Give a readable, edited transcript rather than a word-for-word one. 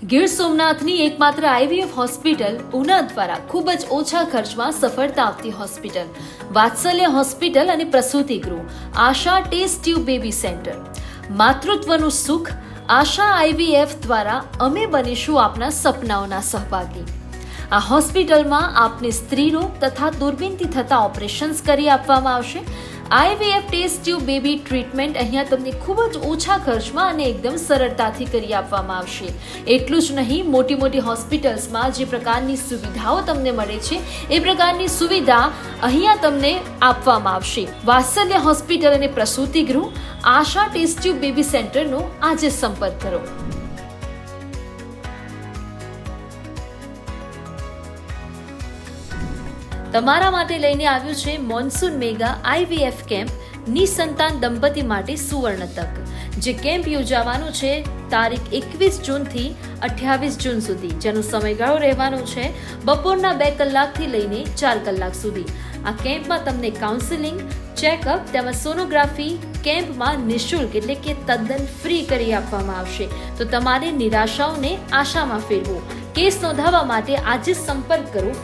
ગીર સોમનાથની એકમાત્ર IVF hospital Una દ્વારા ખૂબ જ ઓછા ખર્ચમાં સફળતા આપતી હોસ્પિટલ વાત્સલ્ય હોસ્પિટલ અને પ્રસૂતિ ગૃહ આશા ટેસ્ટ ટ્યુબ બેબી સેન્ટર. માતૃત્વનું સુખ આશા આઈવીએફ દ્વારા અમે બનીશું આપના સપનાઓના સહભાગી. આ હોસ્પિટલમાં આપને સ્ત્રીરોગ તથા દૂરબીનથી થતા ઓપરેશન્સ કરી આપવામાં આવશે. IVF test tube baby treatment અહીંયા તમને ખૂબ જ ઓછા ખર્ચમાં અને એકદમ સરળતાથી કરી આપવામાં આવશે. એટલું જ નહીં, મોટી મોટી હોસ્પિટલ્સમાં જે પ્રકારની સુવિધાઓ તમને મળે છે એ પ્રકારની સુવિધા અહીંયા તમને આપવામાં આવશે. વાત્સલ્ય હોસ્પિટલ અને પ્રસૂતિ ગૃહ આશા ટેસ્ટ ટ્યુબ બેબી સેન્ટરનો આજે સંપર્ક કરો. તમારા માટે લઈને આવ્યું છે મોન્સૂન મેગા આઈવીએફ કેમ્પ નિસંતાન દંપતી માટે સુવર્ણ તક. જે કેમ્પ યોજાવાનો છે તારીખ 21 જૂનથી 28 જૂન સુધી, જેનો સમયગાળો રહેવાનો છે બપોરના 2 કલાકથી લઈને 4 કલાક સુધી. આ કેમ્પમાં તમને કાઉન્સેલિંગ, ચેકઅપ તેમજ સોનોગ્રાફી કેમ્પમાં નિઃશુલ્ક એટલે કે તદ્દન ફ્રી કરી આપવામાં આવશે. તો તમારે નિરાશાઓને આશામાં ફેરવો. કેસ નોંધાવવા માટે આજે સંપર્ક કરો